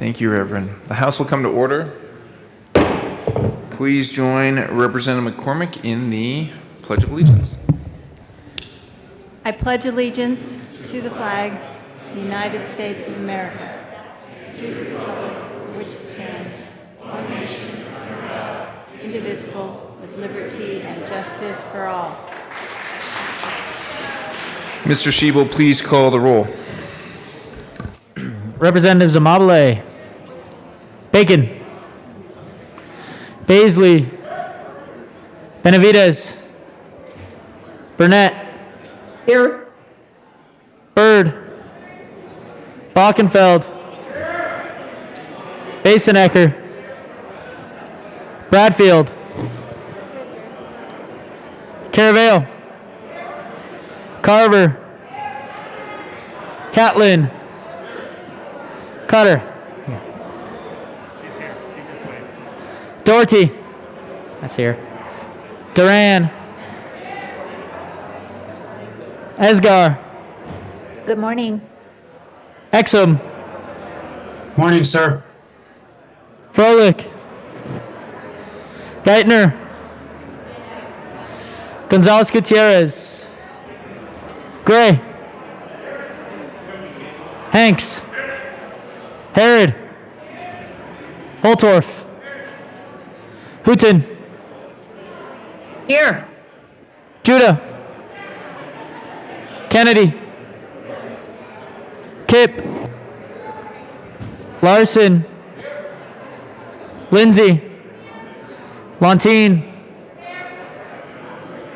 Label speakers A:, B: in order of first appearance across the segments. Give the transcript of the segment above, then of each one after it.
A: Thank you, Reverend. The House will come to order. Please join Representative McCormick in the Pledge of Allegiance.
B: I pledge allegiance to the flag of the United States of America, to the republic for which it stands, one nation, under God, indivisible, with liberty and justice for all.
A: Mr. Shebel, please call the roll.
C: Representatives Amabile, Bacon, Baisley, Benavides, Burnett,
D: Here.
C: Balkenfeld. Basenecker. Bradfield. Caravale. Carver. Catlin. Cutter. Doherty. That's here. Duran. Esgar.
D: Good morning.
C: Exum.
E: Morning, sir.
C: Froelich. Geithner. Gonzalez Gutierrez. Gray. Hanks. Herod. Holtorf. Hooten.
D: Here.
C: Judah. Kennedy. Kip. Larson. Lindsay. Lontine.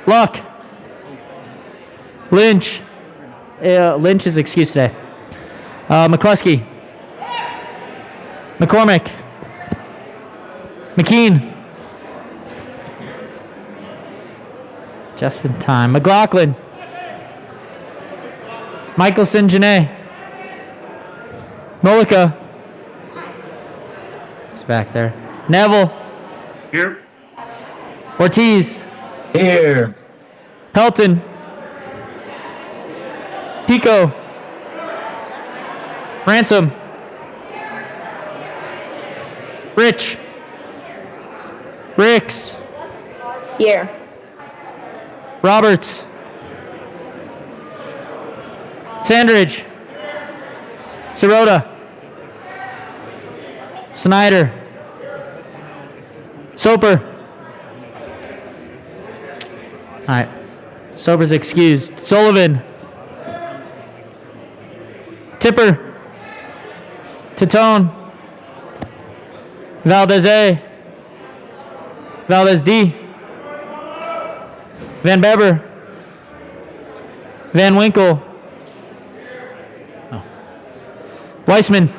C: Luck. Lynch. Lynch is excused today. McCluskey. McCormick. McKean. Just in time. McLaughlin. Michelson Janae. Nolika. It's back there. Neville.
E: Here.
C: Ortiz.
E: Here.
C: Pelton. Pico. Ransom. Rich. Ricks.
D: Here.
C: Roberts. Sandridge. Sirota. Snyder. Soper. All right. Soper's excused. Sullivan. Tipper. Titone. Valdez A. Valdez D. Van Beber. Van Winkle. Oh. Weissman.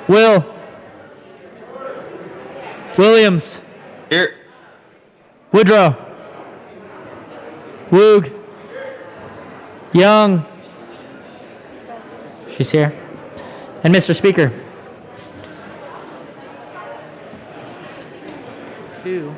C: Will. Williams.
A: Here.
C: Woodrow. Woog. Young. She's here. And Mr. Speaker. 2.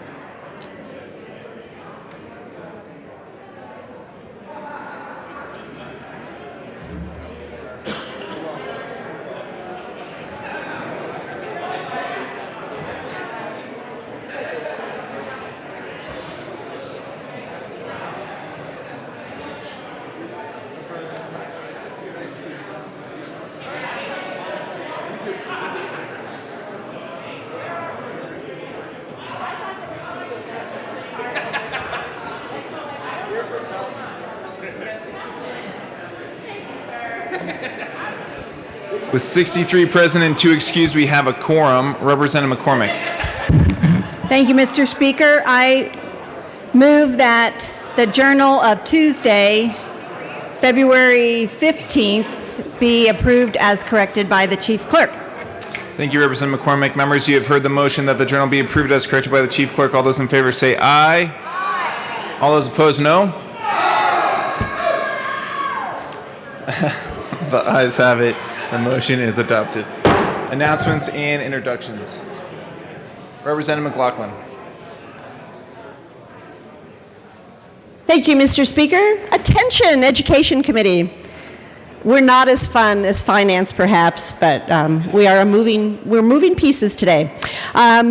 A: With 63 present and 2 excused, we have a quorum. Representative McCormick.
B: Thank you, Mr. Speaker. I move that the Journal of Tuesday, February 15th, be approved as corrected by the Chief Clerk.
A: Thank you, Representative McCormick. Members, you have heard the motion that the journal be approved as corrected by the Chief Clerk. All those in favor say aye. Aye. All those opposed, no. The ayes have it. The motion is adopted. Announcements and introductions. Representative McLaughlin.
F: Thank you, Mr. Speaker. Attention, Education Committee. We're not as fun as finance, perhaps, but we're moving pieces today.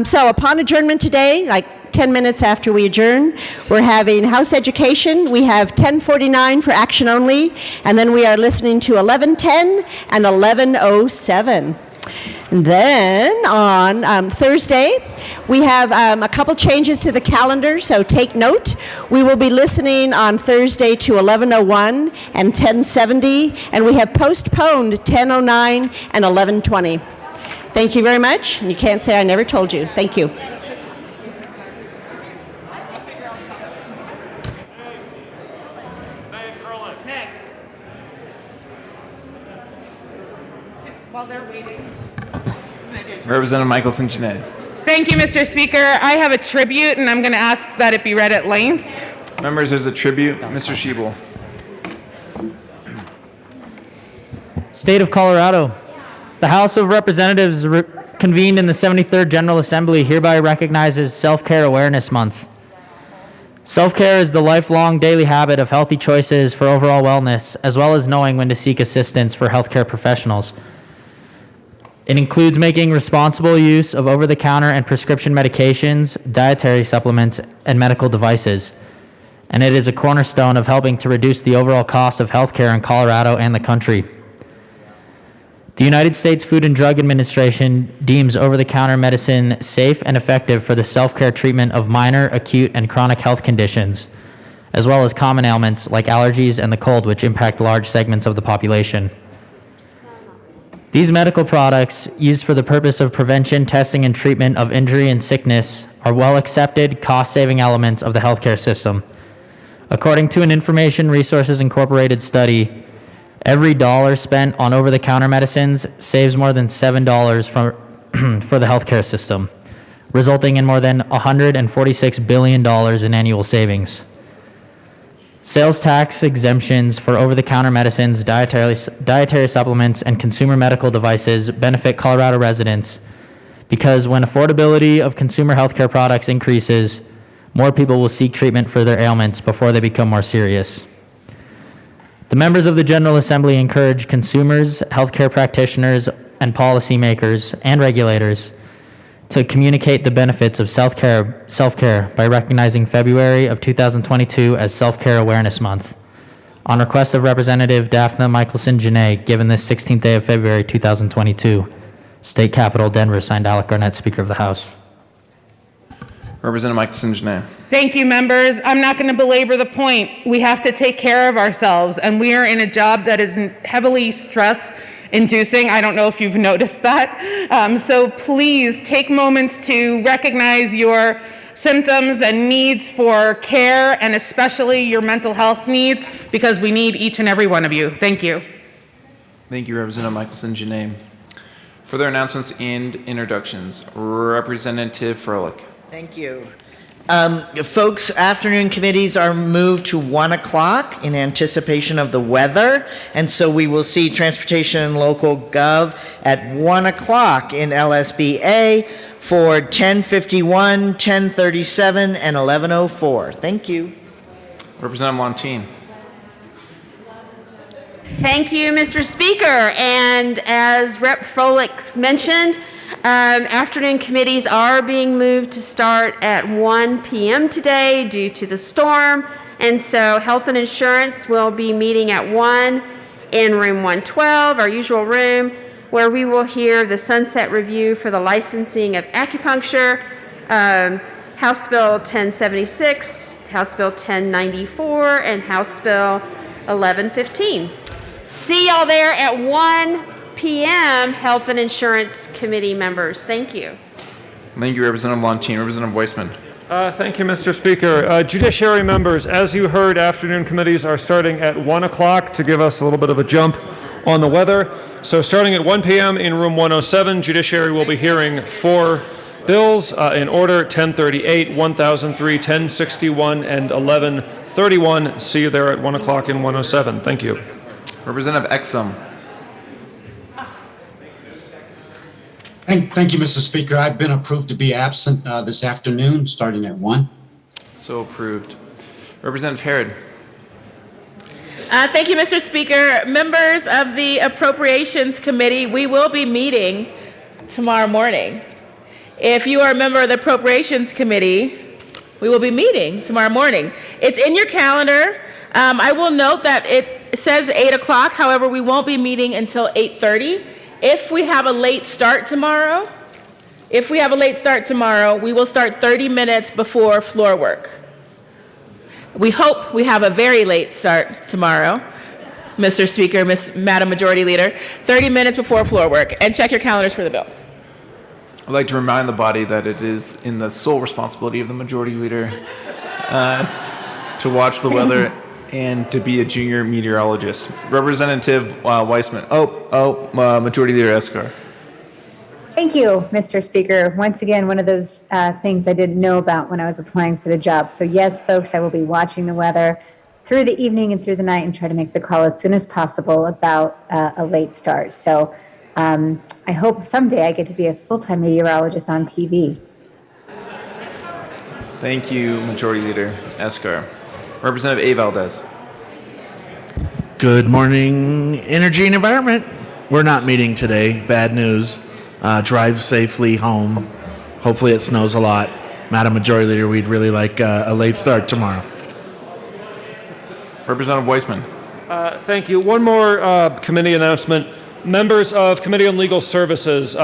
F: So upon adjournment today, like 10 minutes after we adjourn, we're having House Education. We have 1049 for action only, and then we are listening to 1110 and 1107. And then on Thursday, we have a couple changes to the calendar, so take note. We will be listening on Thursday to 1101 and 1070, and we have postponed 1009 and 1120. Thank you very much, and you can't say I never told you. Thank you.
A: Representative Michelson Jeanette.
G: Thank you, Mr. Speaker. I have a tribute, and I'm going to ask that it be read at length.
A: Members, there's a tribute. Mr. Schiebel.
C: State of Colorado. The House of Representatives convened in the 73rd General Assembly hereby recognizes Self-Care Awareness Month. Self-care is the lifelong daily habit of healthy choices for overall wellness, as well as knowing when to seek assistance for healthcare professionals. It includes making responsible use of over-the-counter and prescription medications, dietary supplements, and medical devices. And it is a cornerstone of helping to reduce the overall cost of healthcare in Colorado and the country. The United States Food and Drug Administration deems over-the-counter medicine safe and effective for the self-care treatment of minor, acute, and chronic health conditions, as well as common ailments like allergies and the cold, which impact large segments of the population. These medical products, used for the purpose of prevention, testing, and treatment of injury and sickness, are well-accepted, cost-saving elements of the healthcare system. According to an Information Resources Incorporated study, every dollar spent on over-the-counter medicines saves more than $7 for the healthcare system, resulting in more than $146 billion in annual savings. Sales tax exemptions for over-the-counter medicines, dietary supplements, and consumer medical devices benefit Colorado residents because when affordability of consumer healthcare products increases, more people will seek treatment for their ailments before they become more serious. The members of the General Assembly encourage consumers, healthcare practitioners, and policymakers and regulators to communicate the benefits of self-care by recognizing February of 2022 as Self-Care Awareness Month. On request of Representative Daphne Michelson Jeanette, given this 16th day of February 2022, State Capitol, Denver, signed Alec Garnett, Speaker of the House.
A: Representative Michelson Jeanette.
G: Thank you, members. I'm not going to belabor the point. We have to take care of ourselves, and we are in a job that is heavily stress-inducing. I don't know if you've noticed that. So please take moments to recognize your symptoms and needs for care, and especially your mental health needs, because we need each and every one of you. Thank you.
A: Thank you, Representative Michelson Jeanette. Further announcements and introductions. Representative Froelich.
H: Thank you. Folks, afternoon committees are moved to 1 o'clock in anticipation of the weather. And so we will see Transportation and Local Gov at 1 o'clock in LSBA for 10:51, 10:37, and 11:04. Thank you.
A: Representative Montine.
I: Thank you, Mr. Speaker. And as Rep. Froelich mentioned, afternoon committees are being moved to start at 1 p.m. today due to the storm. And so Health and Insurance will be meeting at 1 in room 112, our usual room, where we will hear the sunset review for the licensing of acupuncture, House Bill 1076, House Bill 1094, and House Bill 1115. See y'all there at 1 p.m. Health and Insurance Committee members. Thank you.
A: Thank you, Representative Montine. Representative Weissman.
J: Thank you, Mr. Speaker. Judiciary members, as you heard, afternoon committees are starting at 1 o'clock to give us a little bit of a jump on the weather. So starting at 1 p.m. in room 107, Judiciary will be hearing 4 bills in order: 1038, 1003, 1061, and 1131. See you there at 1 o'clock in 107. Thank you.
A: Representative Exum.
E: Thank you, Mr. Speaker. I've been approved to be absent this afternoon, starting at 1.
A: So approved. Representative Herod.
K: Thank you, Mr. Speaker. Members of the Appropriations Committee, we will be meeting tomorrow morning. If you are a member of the Appropriations Committee, we will be meeting tomorrow morning. It's in your calendar. I will note that it says 8 o'clock. However, we won't be meeting until 8:30. If we have a late start tomorrow, we will start 30 minutes before floor work. We hope we have a very late start tomorrow, Mr. Speaker, Madam Majority Leader, 30 minutes before floor work, and check your calendars for the bills.
A: I'd like to remind the body that it is in the sole responsibility of the Majority Leader to watch the weather and to be a junior meteorologist. Representative Weissman. Majority Leader Eskar.
L: Thank you, Mr. Speaker. Once again, one of those things I didn't know about when I was applying for the job. So yes, folks, I will be watching the weather through the evening and through the night and try to make the call as soon as possible about a late start. So I hope someday I get to be a full-time meteorologist on TV.
A: Thank you, Majority Leader Eskar. Representative A. Valdez.
M: Good morning, Energy and Environment. We're not meeting today. Bad news. Drive safely home. Hopefully it snows a lot. Madam Majority Leader, we'd really like a late start tomorrow.
A: Representative Weissman.
J: Thank you. One more committee announcement. Members of Committee on Legal Services,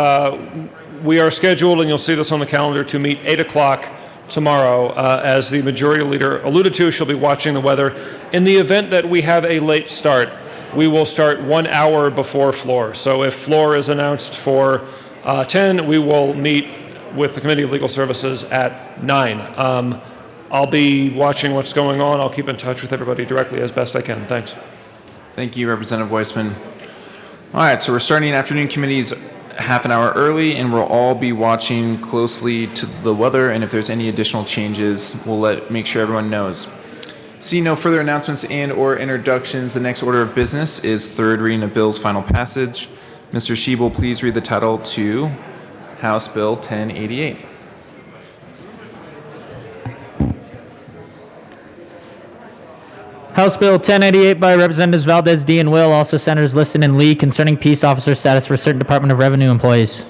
J: we are scheduled, and you'll see this on the calendar, to meet 8 o'clock tomorrow. As the Majority Leader alluded to, she'll be watching the weather. In the event that we have a late start, we will start 1 hour before floor. So if floor is announced for 10, we will meet with the Committee of Legal Services at 9. I'll be watching what's going on. I'll keep in touch with everybody directly as best I can. Thanks.
A: Thank you, Representative Weissman. All right, so we're starting afternoon committees half an hour early, and we'll all be watching closely to the weather, and if there's any additional changes, we'll make sure everyone knows. Seeing no further announcements and or introductions, the next order of business is third reading of bills final passage. Mr. Schiebel, please read the title to House Bill 1088.
C: House Bill 1088 by Representatives Valdez, D, and Will, also Senators Liston and Lee, concerning peace officer status for certain Department of Revenue employees.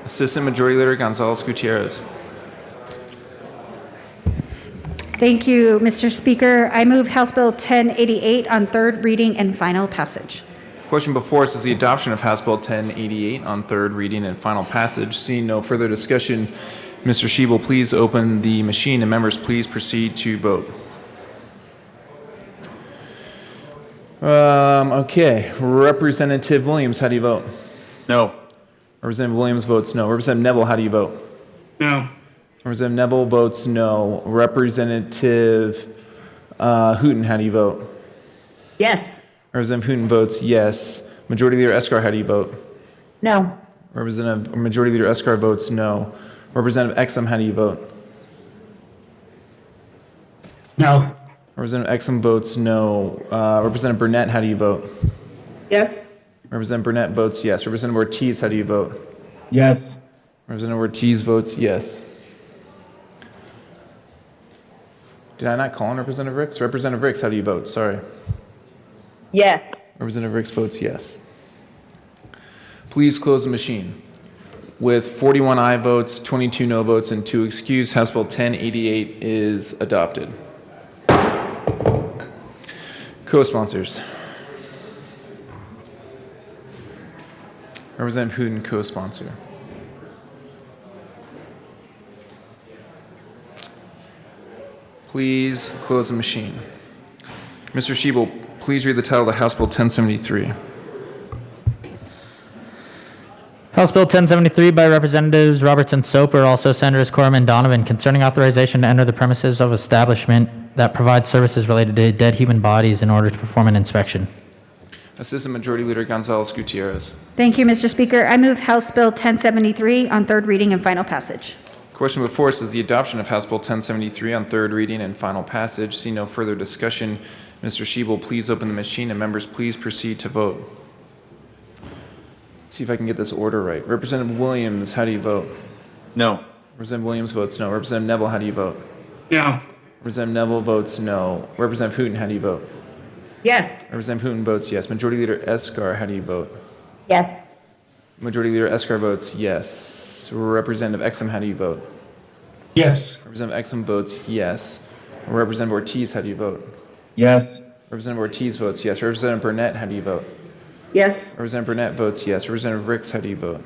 A: Assistant Majority Leader Gonzalez Gutierrez.
N: Thank you, Mr. Speaker. I move House Bill 1088 on third reading and final passage.
A: Question before us is the adoption of House Bill 1088 on third reading and final passage. Seeing no further discussion, Mr. Schiebel, please open the machine, and members, please proceed to vote. Okay. Representative Williams, how do you vote?
O: No.
A: Representative Williams votes no. Representative Neville, how do you vote?
O: No.
A: Representative Neville votes no. Representative Hooten, how do you vote?
F: Yes.
A: Representative Hooten votes yes. Majority Leader Eskar, how do you vote?
L: No.
A: Majority Leader Eskar votes no. Representative Exum, how do you vote?
E: No.
A: Representative Exum votes no. Representative Burnett, how do you vote?
F: Yes.
A: Representative Burnett votes yes. Representative Ortiz, how do you vote?
M: Yes.
A: Representative Ortiz votes yes. Did I not call on Representative Ricks? Representative Ricks, how do you vote? Sorry.
F: Yes.
A: Representative Ricks votes yes. Please close the machine. With 41 aye votes, 22 no votes, and 2 excused, House Bill 1088 is adopted. Co-sponsors. Representative Hooten, co-sponsor. Please close the machine. Mr. Schiebel, please read the title of House Bill 1073.
C: House Bill 1073 by Representatives Robertson Soper, also Senators Quorum and Donovan, concerning authorization to enter the premises of establishment that provides services related to dead human bodies in order to perform an inspection.
A: Assistant Majority Leader Gonzalez Gutierrez.
N: Thank you, Mr. Speaker. I move House Bill 1073 on third reading and final passage.
A: Question before us is the adoption of House Bill 1073 on third reading and final passage. See no further discussion. Mr. Schiebel, please open the machine, and members, please proceed to vote. Let's see if I can get this order right. Representative Williams, how do you vote?
O: No.
A: Representative Williams votes no. Representative Neville, how do you vote?
O: No.
A: Representative Neville votes no. Representative Hooten, how do you vote?
F: Yes.
A: Representative Hooten votes yes. Majority Leader Eskar, how do you vote?
L: Yes.
A: Majority Leader Eskar votes yes. Representative Exum, how do you vote?
E: Yes.
A: Representative Exum votes yes. Representative Ortiz, how do you vote?
M: Yes.
A: Representative Ortiz votes yes. Representative Burnett, how do you vote?
F: Yes.
A: Representative Burnett votes yes. Representative Ricks, how do you vote?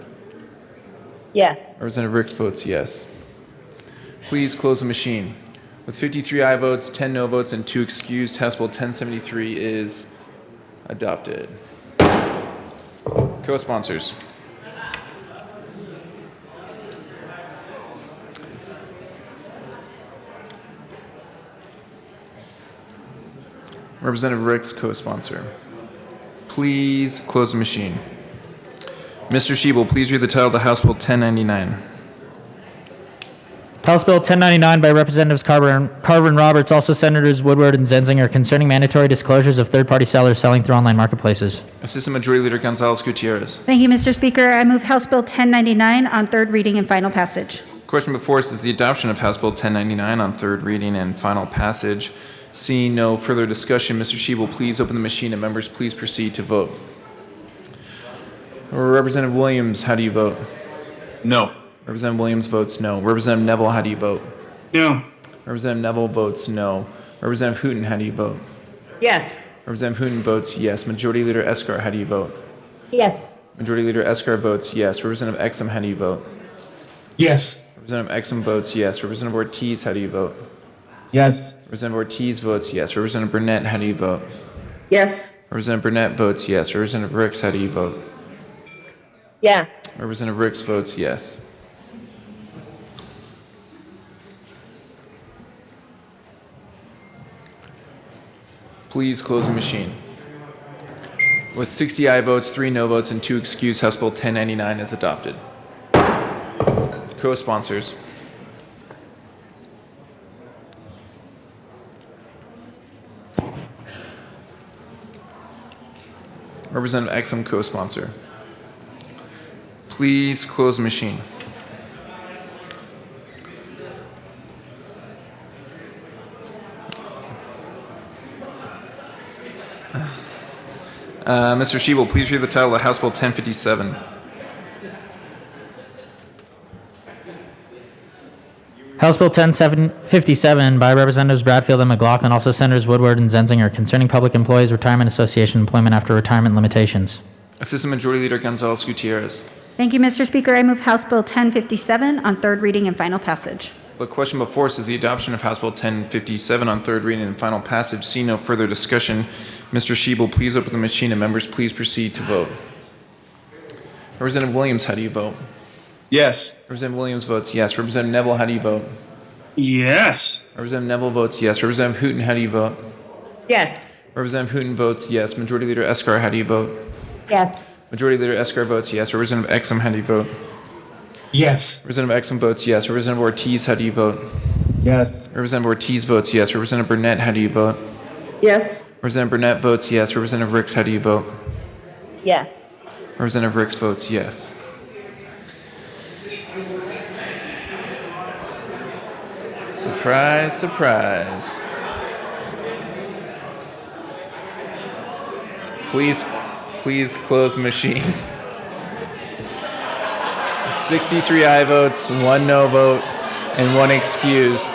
F: Yes.
A: Representative Ricks votes yes. Please close the machine. With 53 aye votes, 10 no votes, and 2 excused, House Bill 1073 is adopted. Co-sponsors. Representative Ricks, co-sponsor. Please close the machine. Mr. Shebel, please read the title of the House Bill 1099.
C: House Bill 1099 by Representatives Carver and Roberts, also Senators Woodward and Zenzinger, concerning mandatory disclosures of third-party sellers selling through online marketplaces.
A: Assistant Majority Leader Gonzalez Gutierrez.
N: Thank you, Mr. Speaker. I move House Bill 1099 on third reading and final passage.
A: Question before us is the adoption of House Bill 1099 on third reading and final passage. Seeing no further discussion, Mr. Shebel, please open the machine and members please proceed to vote. Representative Williams, how do you vote?
J: No.
A: Representative Williams votes no. Representative Neville, how do you vote?
J: No.
A: Representative Neville votes no. Representative Hooten, how do you vote?
D: Yes.
A: Representative Hooten votes yes. Majority Leader Escar, how do you vote?
D: Yes.
A: Majority Leader Escar votes yes. Representative Exum, how do you vote?
E: Yes.
A: Representative Exum votes yes. Representative Ortiz, how do you vote?
E: Yes.
A: Representative Ortiz votes yes. Representative Burnett, how do you vote?
D: Yes.
A: Representative Burnett votes yes. Representative Ricks, how do you vote?
D: Yes.
A: Representative Ricks votes yes. Please close the machine. With 60 aye votes, 3 no votes, and 2 excused, House Bill 1099 is adopted. Co-sponsors. Representative Exum, co-sponsor. Please close the machine. Mr. Shebel, please read the title of House Bill 1057.
C: House Bill 1057 by Representatives Bradfield and McLaughlin, also Senators Woodward and Zenzinger, concerning Public Employees Retirement Association employment after retirement limitations.
A: Assistant Majority Leader Gonzalez Gutierrez.
N: Thank you, Mr. Speaker. I move House Bill 1057 on third reading and final passage.
A: The question before us is the adoption of House Bill 1057 on third reading and final passage. See no further discussion. Mr. Shebel, please open the machine and members please proceed to vote. Representative Williams, how do you vote?
J: Yes.
A: Representative Williams votes yes. Representative Neville, how do you vote?
J: Yes.
A: Representative Neville votes yes. Representative Hooten, how do you vote?
D: Yes.
A: Representative Hooten votes yes. Majority Leader Escar, how do you vote?
L: Yes.
A: Majority Leader Escar votes yes. Representative Exum, how do you vote?
E: Yes.
A: Representative Exum votes yes. Representative Ortiz, how do you vote?
E: Yes.
A: Representative Ortiz votes yes. Representative Burnett, how do you vote?
D: Yes.
A: Representative Burnett votes yes. Representative Ricks, how do you vote?
D: Yes.
A: Representative Ricks votes yes. Surprise, surprise. Please close the machine. 63 aye votes, 1 no vote, and 1 excused.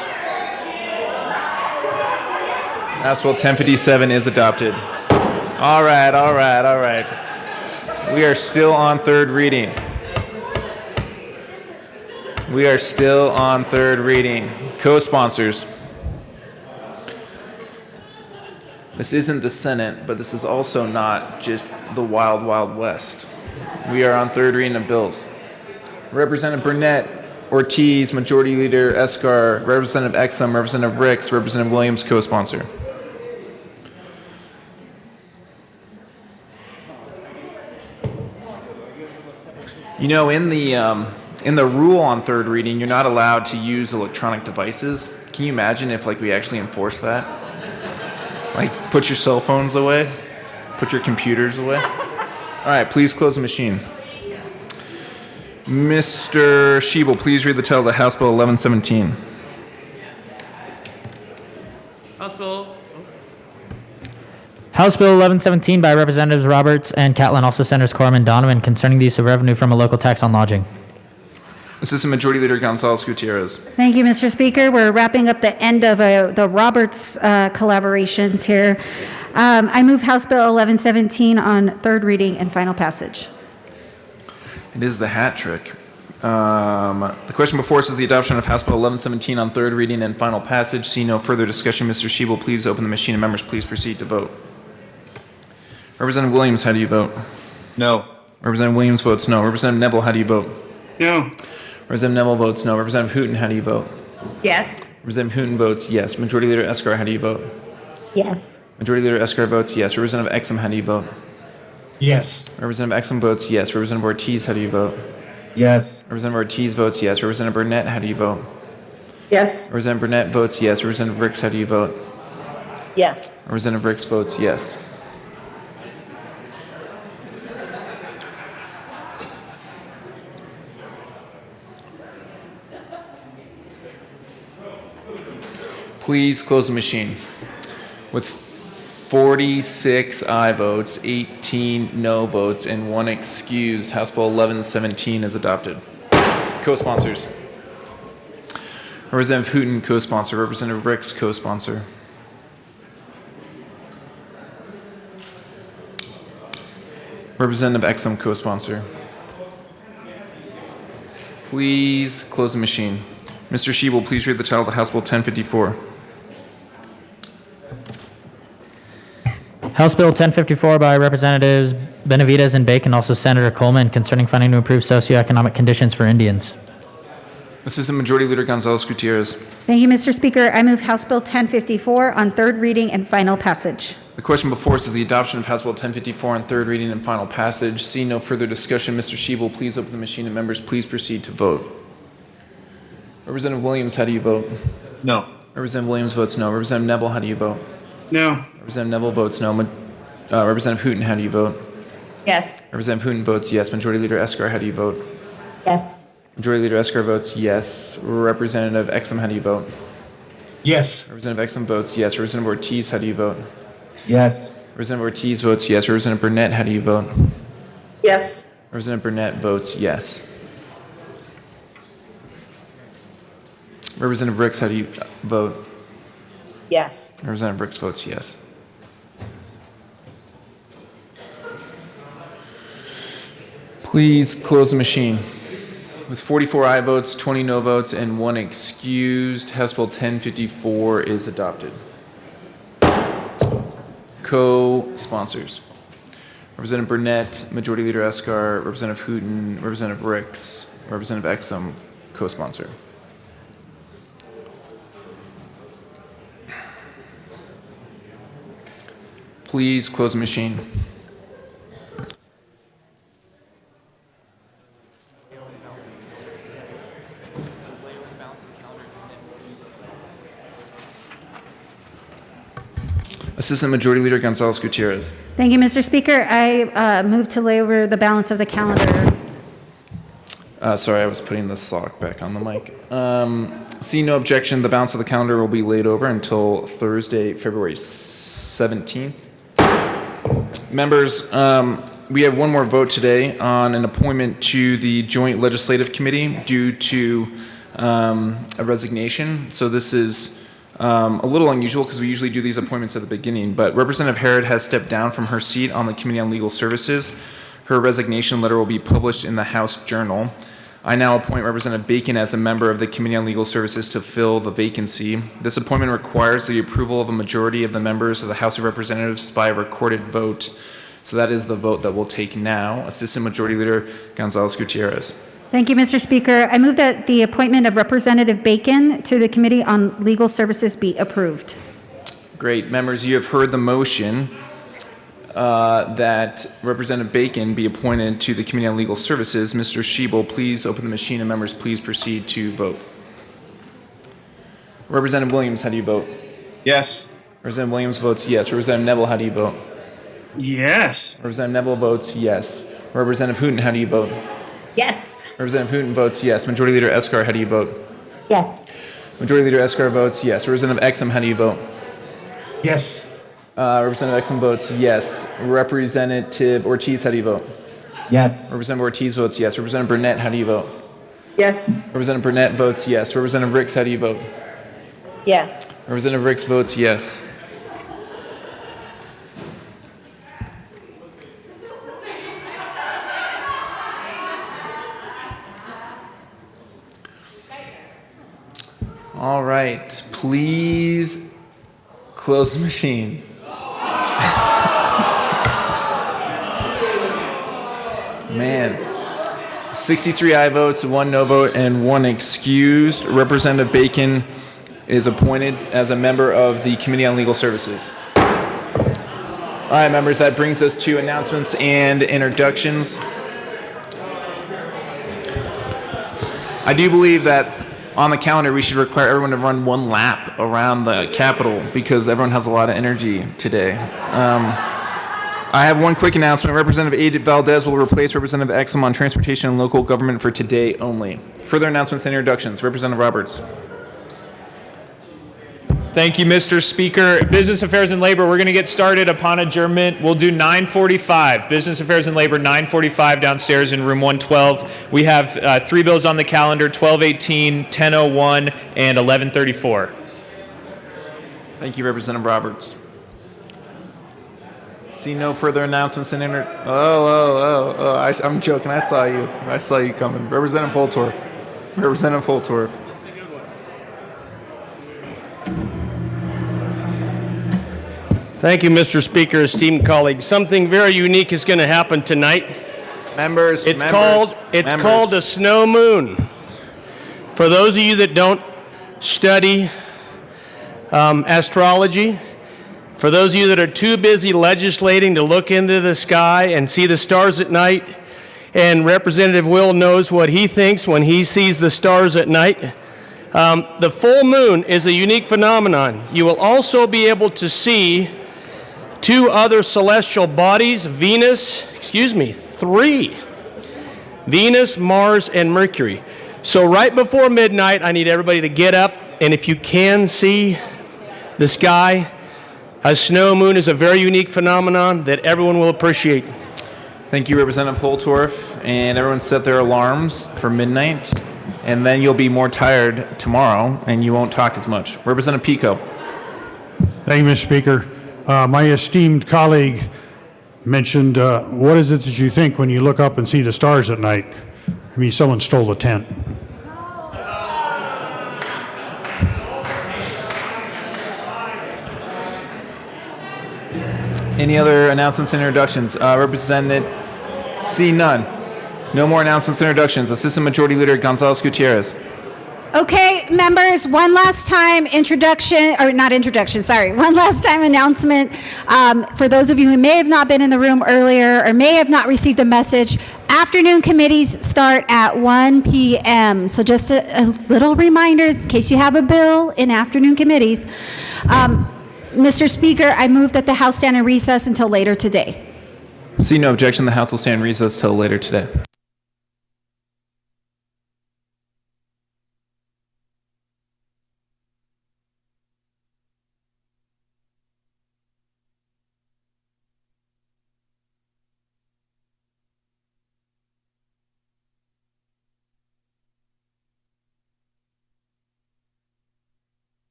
A: House Bill 1057 is adopted. All right. We are still on third reading. Co-sponsors. This isn't the Senate, but this is also not just the wild, wild west. We are on third reading of bills. Representative Burnett, Ortiz, Majority Leader Escar, Representative Exum, Representative Ricks, Representative Williams, co-sponsor. You know, in the rule on third reading, you're not allowed to use electronic devices. Can you imagine if we actually enforce that? Put your cell phones away, put your computers away. All right, please close the machine. Mr. Shebel, please read the title of the House Bill 1117.
C: House Bill 1117 by Representatives Roberts and Catlin, also Senators Corman and Donovan, concerning the use of revenue from a local tax on lodging.
A: Assistant Majority Leader Gonzalez Gutierrez.
N: Thank you, Mr. Speaker. We're wrapping up the end of the Roberts collaborations here. I move House Bill 1117 on third reading and final passage.
A: It is the hat trick. The question before us is the adoption of House Bill 1117 on third reading and final passage. See no further discussion. Mr. Shebel, please open the machine and members please proceed to vote. Representative Williams, how do you vote?
J: No.
A: Representative Williams votes no. Representative Neville, how do you vote?
J: No.
A: Representative Neville votes no. Representative Hooten, how do you vote?
D: Yes.
A: Representative Hooten votes yes. Majority Leader Escar, how do you vote?
L: Yes.
A: Majority Leader Escar votes yes. Representative Exum, how do you vote?
E: Yes.
A: Representative Exum votes yes. Representative Ortiz, how do you vote?
M: Yes.
A: Representative Ortiz votes yes. Representative Burnett, how do you vote?
D: Yes.
A: Representative Burnett votes yes. Representative Ricks, how do you vote?
D: Yes.
A: Representative Ricks votes yes. Please close the machine. With 46 aye votes, 18 no votes, and 1 excused, House Bill 1117 is adopted. Co-sponsors. Representative Hooton, co-sponsor. Representative Ricks, co-sponsor. Representative Exum, co-sponsor. Please close the machine. Mr. Shee, will please read the title of the House Bill 1054.
C: House Bill 1054 by Representatives Benavides and Bacon, also Senator Coleman, concerning funding to improve socioeconomic conditions for Indians.
A: Assistant Majority Leader Gonzalez Gutierrez.
N: Thank you, Mr. Speaker. I move House Bill 1054 on third reading and final passage.
A: The question before us is the adoption of House Bill 1054 on third reading and final passage. Seeing no further discussion, Mr. Shee, will please open the machine and members please proceed to vote. Representative Williams, how do you vote?
J: No.
A: Representative Williams votes no. Representative Neville, how do you vote?
J: No.
A: Representative Neville votes no. Representative Hooton, how do you vote?
D: Yes.
A: Representative Hooton votes yes. Majority Leader Escar, how do you vote?
L: Yes.
A: Majority Leader Escar votes yes. Representative Exum, how do you vote?
E: Yes.
A: Representative Exum votes yes. Representative Ortiz, how do you vote?
M: Yes.
A: Representative Ortiz votes yes. Representative Burnett, how do you vote?
D: Yes.
A: Representative Burnett votes yes. Representative Ricks, how do you vote?
D: Yes.
A: Representative Ricks votes yes. Please close the machine. With 44 aye votes, 20 no votes, and 1 excused, House Bill 1054 is adopted. Co-sponsors. Representative Burnett, Majority Leader Escar, Representative Hooton, Representative Ricks, Representative Exum, co-sponsor. Please close the machine. Assistant Majority Leader Gonzalez Gutierrez.
N: Thank you, Mr. Speaker. I move to lay over the balance of the calendar.
A: Sorry, I was putting the sock back on the mic. Seeing no objection, the balance of the calendar will be laid over until Thursday, February 17th. Members, we have one more vote today on an appointment to the Joint Legislative Committee due to a resignation. So this is a little unusual because we usually do these appointments at the beginning, but Representative Harrod has stepped down from her seat on the Committee on Legal Services. Her resignation letter will be published in the House Journal. I now appoint Representative Bacon as a member of the Committee on Legal Services to fill the vacancy. This appointment requires the approval of a majority of the members of the House of Representatives by a recorded vote. So that is the vote that we'll take now. Assistant Majority Leader Gonzalez Gutierrez.
N: Thank you, Mr. Speaker. I move that the appointment of Representative Bacon to the Committee on Legal Services be approved.
A: Great. Members, you have heard the motion that Representative Bacon be appointed to the Committee on Legal Services. Mr. Schiebel, please open the machine and members please proceed to vote. Representative Williams, how do you vote?
J: Yes.
A: Representative Williams votes yes. Representative Neville, how do you vote?
J: Yes.
A: Representative Neville votes yes. Representative Hooton, how do you vote?
D: Yes.
A: Representative Hooton votes yes. Majority Leader Escar, how do you vote?
L: Yes.
A: Majority Leader Escar votes yes. Representative Exum, how do you vote?
E: Yes.
A: Representative Exum votes yes. Representative Ortiz, how do you vote?
M: Yes.
A: Representative Ortiz votes yes. Representative Burnett, how do you vote?
D: Yes.
A: Representative Burnett votes yes. Representative Ricks, how do you vote?
D: Yes.
A: Representative Ricks votes yes. All right, please close the machine. Man, 63 aye votes, 1 no vote, and 1 excused. Representative Bacon is appointed as a member of the Committee on Legal Services. All right, members, that brings us to announcements and introductions. I do believe that on the calendar we should require everyone to run one lap around the Capitol because everyone has a lot of energy today. I have one quick announcement. Representative Aid Valdez will replace Representative Exum on Transportation and Local Government for today only. Further announcements and introductions. Representative Roberts.
O: Thank you, Mr. Speaker. Business Affairs and Labor, we're going to get started upon adjournment. We'll do 9:45. Business Affairs and Labor, 9:45 downstairs in room 112. We have 3 bills on the calendar, 1218, 1001, and 1134.
A: Thank you, Representative Roberts. See no further announcements and I'm joking. I saw you. I saw you coming. Representative Holtorf. Representative Holtorf.
P: Thank you, Mr. Speaker, esteemed colleagues. Something very unique is going to happen tonight. It's called a snow moon. For those of you that don't study astrology, for those of you that are too busy legislating to look into the sky and see the stars at night, and Representative Will knows what he thinks when he sees the stars at night, the full moon is a unique phenomenon. You will also be able to see 2 other celestial bodies, three. Venus, Mars, and Mercury. So right before midnight, I need everybody to get up, and if you can see the sky, a snow moon is a very unique phenomenon that everyone will appreciate.
A: Thank you, Representative Holtorf. And everyone set their alarms for midnight, and then you'll be more tired tomorrow, and you won't talk as much. Representative Pico.
Q: Thank you, Mr. Speaker. My esteemed colleague mentioned, what is it that you think when you look up and see the stars at night? I mean, someone stole the tent.
A: Any other announcements and introductions? Representative, see none. No more announcements and introductions. Assistant Majority Leader Gonzalez Gutierrez.
N: Okay, members, one last time one last time announcement. For those of you who may have not been in the room earlier or may have not received a message, afternoon committees start at 1 p.m. So just a little reminder in case you have a bill in afternoon committees. Mr. Speaker, I move that the House stand in recess until later today.
A: See no objection. The House will stand in recess till later today.